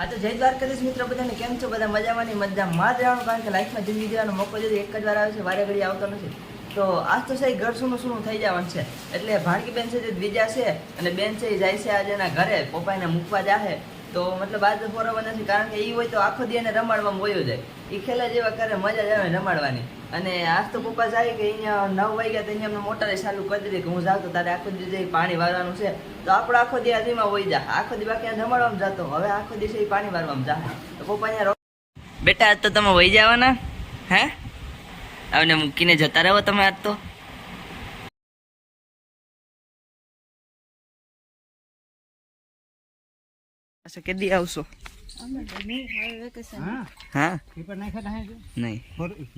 આ તો જય દ્વારકાધીશ મિત્રો બધાને કેમ છો? બધા મજામાં રહેવાનું, કારણ કે લાઈફમાં જિંદગી જવાનો મોકો যদি એક જ વાર આવે છે, વારે ઘડી આવતો નથી. તો આજ તો સહી ઘર શું થઈ જવાનું છે. એટલે ભાણકી બેન છે જે દ્વિજા છે અને બેન છે એ જાય છે આજે એના ઘરે પપ્પાને મૂકવા જાહે. તો મતલબ આજ ફોરવર નથી, કારણ કે એ હોય તો આખો દી એને રમાડવામાં વયો જાય. એ ખેલા જેવા કરે, મજા જ આવે રમાડવાની. અને આજ તો પપ્પા જાય કે અહીંયા 9 વાગ્યા તો અહીંયા મોટરે ચાલુ કરી દીધી કે હું જાઉં તો તારે આખો દી પાણી વાળવાનું છે. તો આપણે આખો દી આજીમાં વહી જા, આખો દી બાકી રમાડવામાં જતો, હવે આખો દિવસે પાણી વાળવામાં જા. તો પપ્પા અહીંયા બેટા આજ તો તમે વહી જવાના હે? આવને મૂકીને જતા રહો તમે આજ તો. કેદી આવશો? હા પેપર નાખ્યા હતા નહીં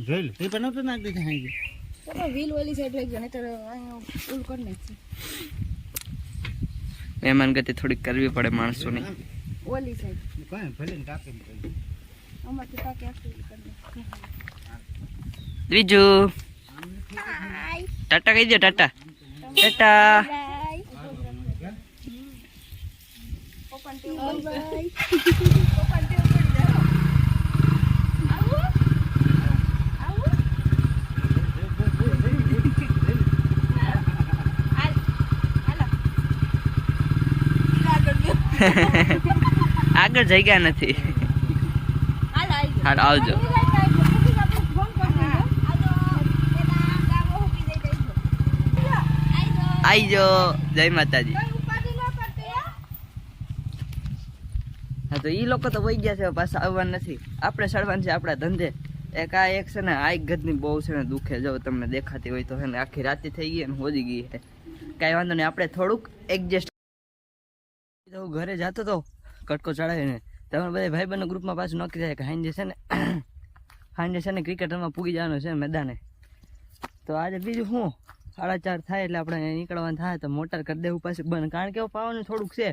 જોઈ લો, પેપર નતો નાખી દીધા હા વ્હીલ ઓલી સાઈડ રાખજો ને તો ફૂલ કરી નાખશે. મહેમાન ગતિ થોડીક કરવી પડે માણસોની. ઓલી સાઈડ કોઈ ભલે કાપી દે આમાંથી કાકે આખી કરી દે. બીજું ટાટા કહી દો, ટાટા ટાટા. આગળ જગ્યા નથી. હાલ આવજો. આઈજો. જય માતાજી. હા તો ઈ લોકો તો વહી ગયા છે, પાછા આવવાનું નથી. આપણે સડવાનું છે આપણા ધંધે. એક આ એક છે ને આ ગદની બહુ છે ને દુખે, જો તમને દેખાતી હોય તો છે ને આખી રાતે થઈ ગઈ અને હોજી ગઈ છે. કાંઈ વાંધો નહીં, આપણે થોડુંક એડજસ્ટ. હું ઘરે જતો હતો કટકો ચડાવીને, તમે બધા ભાઈબંધના ગ્રુપમાં પાછું નક્કી થાય કે હાંજે છે ને ક્રિકેટ રમવા પૂગી જવાનું છે મેદાને. તો આજે બીજું શું 4:30 થાય એટલે આપણે નીકળવાનું થાય તો મોટર કરી દેવું પાછું બંધ, કારણ કે પાવાનું થોડુંક છે.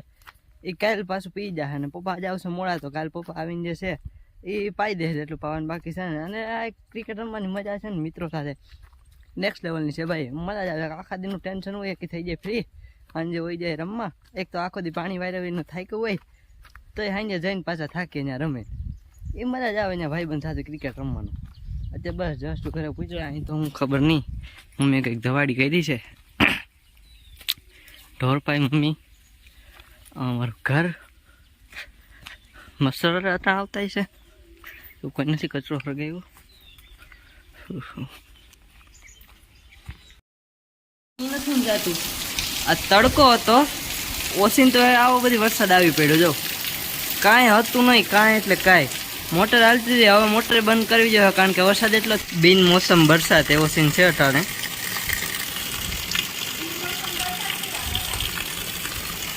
એ કાલ પાછું પી જાય અને પપ્પા આજે આવશે મોડા, તો કાલ પપ્પા આવીને જે છે એ પાઈ દે છે એટલું પાવાનું બાકી છે ને. અને આ ક્રિકેટ રમવાની મજા છે ને મિત્રો સાથે નેક્સ્ટ લેવલની છે ભાઈ, મજા જ આવે. આખા દિનનું ટેન્શન હોય કે થઈ જાય ફ્રી, સાંજે હોય જાય રમવા. એક તો આખો દી પાણી વાયરવીનું થાક્યું હોય તો એ સાંજે જઈને પાછા થાકીએ ત્યાં રમે, એ મજા જ આવે ત્યાં ભાઈબંધ સાથે ક્રિકેટ રમવાનું. અત્યારે બસ જસ્ટ ઘરે પૂછ્યા, અહીં તો હું ખબર નહીં મમ્મીએ કંઈક દવાડી કરી છે. ઢોર પાઈ મમ્મી, અમારું ઘર મસર હતા આવતા છે, એવું કોઈ નથી. કચરો હરગાવ્યો નથી જાતું. આ તડકો હતો ઓસીને તો આવો બધી વરસાદ આવી પડ્યો. જો કાંઈ હતું નહીં, કાંઈ એટલે કાંઈ. મોટર હાલતી હતી, હવે મોટર બંધ કરવી જોઈએ, કારણ કે વરસાદ એટલો બિન મોસમ વરસાદ એવો સીન છે અટાણે.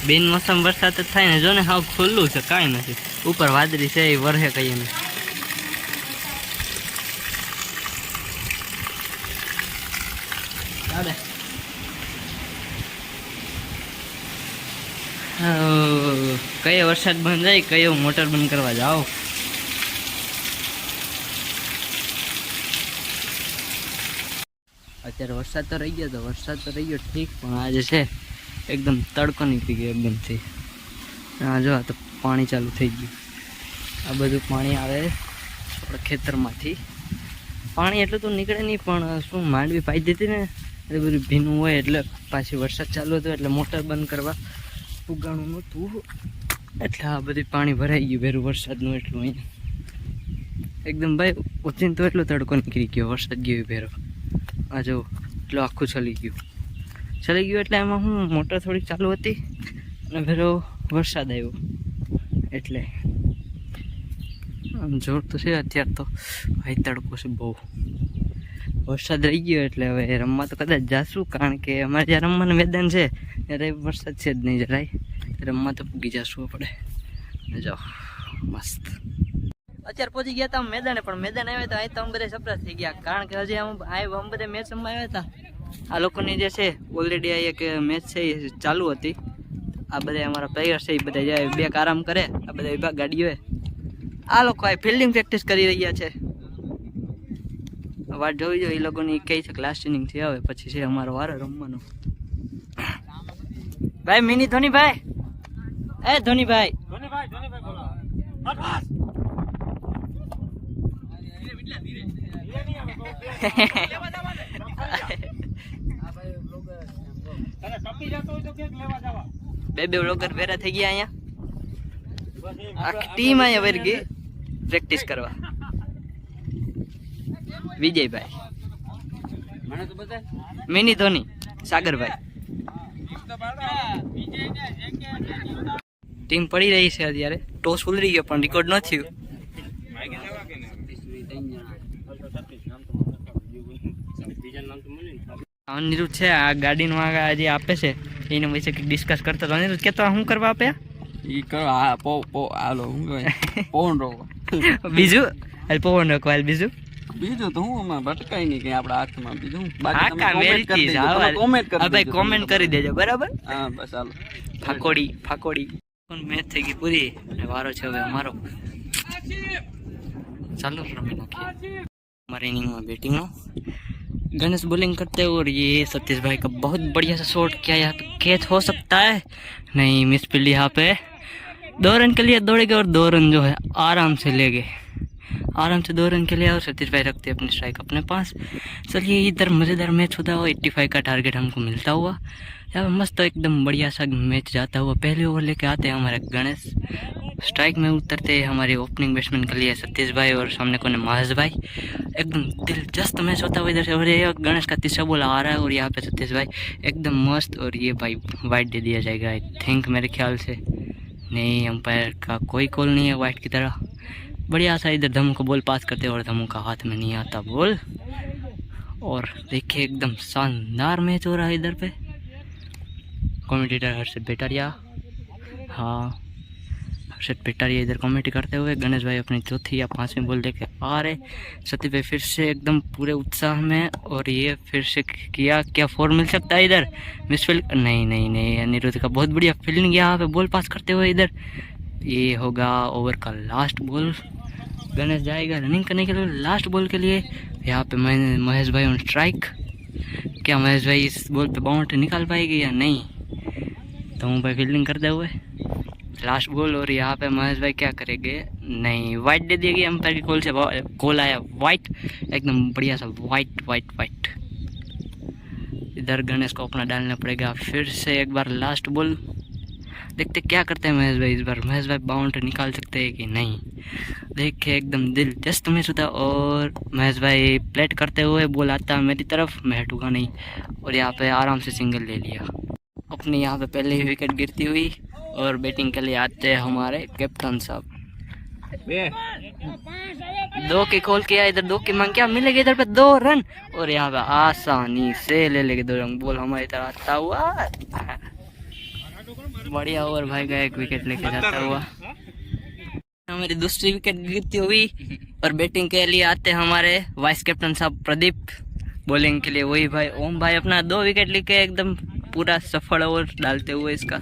બિન મોસમ વરસાદ જ થાય ને, જો ને હાવ ખુલ્લું છે, કાંઈ નથી. ઉપર વાદળી છે એ વરહે કહીએ ને. કયો વરસાદ બંધ જાય, કયો મોટર બંધ કરવા જાઓ. અત્યારે વરસાદ તો રહી ગયો ઠીક, પણ આજે છે એકદમ તડકો નીકળી ગયો એકદમથી. હા જો આ તો પાણી ચાલુ થઈ ગયું. આ બધું પાણી આવે આપણા ખેતરમાંથી. પાણી એટલું તો નીકળે નહીં, પણ શું માંડવી પાઈ દીધી ને એટલે બધું ભીનું હોય, એટલે પાછી વરસાદ ચાલુ હતો એટલે મોટર બંધ કરવા પુગાણું નહોતું, એટલે આ બધું પાણી ભરાઈ ગયું ભેરું વરસાદનું. એટલું અહીંયા એકદમ ભાઈ ઓછીને તો એટલો તડકો નીકળી ગયો, વરસાદ ગયો ભેરો. આ જો એટલું આખું ચલી ગયું એટલે એમાં હું મોટર થોડીક ચાલુ હતી અને ભેરો વરસાદ આવ્યો, એટલે આમ જોર તો છે. અત્યારે તો ભાઈ તડકો છે બહુ, વરસાદ રહી ગયો એટલે હવે રમવા તો કદાચ જાશું, કારણ કે અમારે જ્યાં રમવાનું મેદાન છે ત્યારે વરસાદ છે જ નહીં જરાય. રમવા તો પૂગી જશું આપણે. જાઓ મસ્ત. અત્યારે પહોંચી ગયા હતા મેદાને, પણ મેદાન આવ્યા હતા અહીં તો અમે બધા સરપ્રાઈઝ થઈ ગયા, કારણ કે હજી અમે બધા મેચ રમવા આવ્યા હતા. આ લોકોની જે છે ઓલરેડી આ એક મેચ છે એ ચાલુ હતી. આ બધા અમારા પ્લેયર છે એ બધા જાય બે આરામ કરે, આ બધા વિભાગ ગાડીઓ. આ લોકો આ ફિલ્ડિંગ પ્રેક્ટિસ કરી રહ્યા છે. વાત જોઈ જો એ લોકોની કઈ છે લાસ્ટ ઇનિંગ થી આવે પછી છે અમારો વારો રમવાનો. ભાઈ મિની ધોનીભાઈ, એ ધોનીભાઈ બે બ્લોગર ભેરા થઈ ગયા અહીંયા આખી ટીમ અહીંયા વળી ગઈ પ્રેક્ટિસ કરવા વિજયભાઈ મિની ધોની સાગરભાઈ ટીમ પડી રહી છે અત્યારે ટોસ ઉલરી ગયો પણ રેકોર્ડ ન થયું અનિરુદ્ધ છે આ ગાડીનું જે આપે છે એને વિશે ડિસ્કસ કરતા તો અનિરુદ્ધ કેતો શું કરવા આપે ઈ કરો આ આલો હું કહે પવન રોકો બીજું હાલ પવન રોકો હાલ બીજું તો હું માં ભટકાઈ નહીં કે આપણા હાથમાં બીજું ભાઈ કોમેન્ટ કરી દેજો બરાબર હા બસ હાલો ફાકોડી મેચ થઈ ગઈ પૂરી વારો છે હવે અમારો ચાલો રમી नाखिए हमारे इनिंग में बैटिंग हो गणेश बॉलिंग करते हैं और ये सतीश भाई का बहुत बढ़िया सा शॉट किया यहाँ पे कैच हो सकता है नहीं मिस फील्ड यहाँ पे 2 रन के लिए दौड़ेगे और 2 रन जो है आराम से ले गए आराम से 2 रन के लिए और सतीश भाई रखते अपनी स्ट्राइक अपने पास चलिए इधर मज़ेदार मैच होता हुआ 85 का टारगेट हमको मिलता हुआ यहाँ मस्त एकदम बढ़िया सा मैच जाता हुआ पहले ओवर लेके आते हैं हमारे गणेश स्ट्राइक में उतरते हैं हमारे ओपनिंग बैट्समैन के लिए सतीश भाई और सामने कोने महेश भाई एकदम दिलचस्प मैच होता हुआ इधर से और ये गणेश का तीसरा बॉल आ रहा है और यहाँ पे सतीश भाई एकदम मस्त और ये भाई वाइट दे दिया जाएगा आई थिंक मेरे ख्याल से नहीं अंपायर का कोई कॉल नहीं है वाइट की तरह बढ़िया सा इधर धमू को बॉल पास करते और धमू का हाथ में नहीं आता बॉल और देखिए एकदम शानदार मैच हो रहा है इधर पे कमेंटेटर हर्षद बेटारिया हाँ हर्षद बेटारिया इधर कमेंट करते हुए गणेश भाई अपनी चौथी या 5वीं बॉल लेके आ रहे सतीश भाई फिर से एकदम पूरे उत्साह में और ये फिर से क्या 4 मिल सकता है इधर मिसफील्ड नहीं अनिरुद्ध का बहुत बढ़िया फील्डिंग यहाँ पे बॉल पास करते हुए इधर ये होगा ओवर का लास्ट बॉल गणेश जाएगा रनिंग करने के लिए लास्ट बॉल के लिए यहाँ पे महेश भाई ऑन स्ट्राइक क्या महेश भाई इस बॉल पे बाउंड्री निकाल पाएगी या नहीं तो भाई फील्डिंग करते हुए लास्ट बॉल और यहाँ पे महेश भाई क्या करेंगे नहीं वाइट दे दिएगी अंपायर की कॉल से कॉल आया वाइट एकदम बढ़िया सा वाइट इधर गणेश को अपना डालना पड़ेगा फिर से एक बार लास्ट बॉल देखते क्या करते हैं महेश भाई इस बार महेश भाई बाउंड्री निकाल सकते हैं कि नहीं देखिए एकदम दिलचस्प मैच होता और महेश भाई प्लेट करते हुए बॉल आता है मेरी तरफ मैं हटूंगा नहीं और यहाँ पे आराम से सिंगल ले लिया अपनी यहाँ पे पहले ही विकेट गिरती हुई और बैटिंग के लिए आते हैं हमारे कैप्टन साहब 2 की कॉल किया इधर 2 की मांग क्या मिलेगी इधर पे 2 रन और यहाँ पे आसानी से ले लेंगे 2 रन बॉल हमारी तरफ आता हुआ बढ़िया ओवर भाई का 1 विकेट लेके जाता हुआ हमारी दूसरी विकेट गिरती हुई और बैटिंग के लिए आते हैं हमारे वाइस कैप्टन साहब प्रदीप बॉलिंग के लिए वही भाई ओम भाई अपना 2 विकेट लेके एकदम पूरा सफल ओवर डालते हुए इसका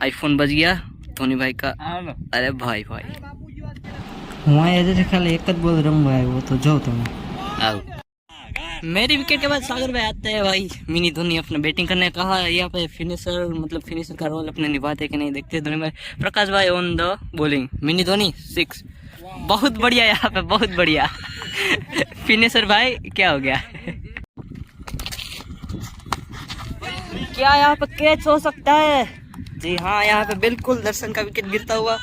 आईफोन बज गया धोनी भाई का अरे भाई वहाँ ऐसे खाली एक बॉल रंग है वो तो जाओ तुम मेरी विकेट के बाद सागर भाई आते हैं भाई मिनी धोनी अपने बैटिंग करने कहा यहाँ पे फिनिशर का रोल अपने निभाते कि नहीं देखते धोनी भाई प्रकाश भाई on the bowling mini Dhoni 6 बहुत बढ़िया यहाँ पे बहुत बढ़िया फिनिशर भाई क्या हो गया क्या यहाँ पे कैच हो सकता है जी हाँ यहाँ पे बिल्कुल दर्शन का विकेट गिरता हुआ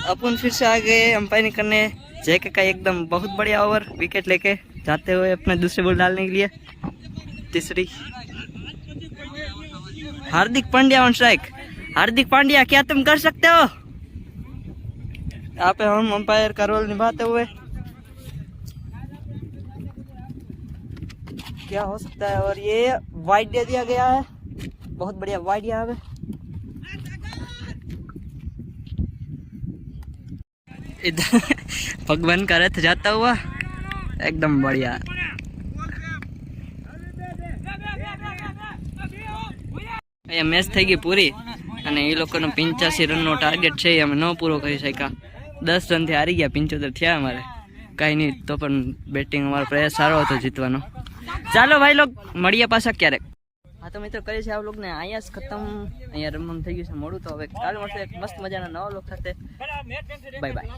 अपन फिर से आ गए अंपायरिंग करने जेके का एकदम बहुत बढ़िया ओवर विकेट लेके जाते हुए अपने दूसरे बॉल डालने के लिए तीसरी हार्दिक पांड्या ऑन स्ट्राइक हार्दिक पांड्या क्या तुम कर सकते हो यहाँ पे हम अंपायर का रोल निभाते हुए क्या हो सकता है और ये वाइट दे दिया गया है बहुत बढ़िया वाइट यहाँ पे इधर भगवान का रथ जाता हुआ एकदम बढ़िया અહીંયા મેચ થઈ ગઈ પૂરી અને એ લોકોનો 85 રનનો ટાર્ગેટ છે અમે ન પૂરો કરી શક્યા 10 રનથી હારી ગયા 75 થયા અમારે કાંઈ નહીં તો પણ બેટિંગ અમારો પ્રયાસ સારો હતો જીતવાનો ચાલો ભાઈ લોગ મળીએ પાછા ક્યારેક હા તો મિત્રો કરીએ છીએ આ વ્લોગને અહીંયા જ ખતમ. અહીંયા રમવાનું થઈ ગયું છે મોડું, તો હવે કાલ મળશે એક મસ્ત મજાના નવા વ્લોગ સાથે. Bye bye.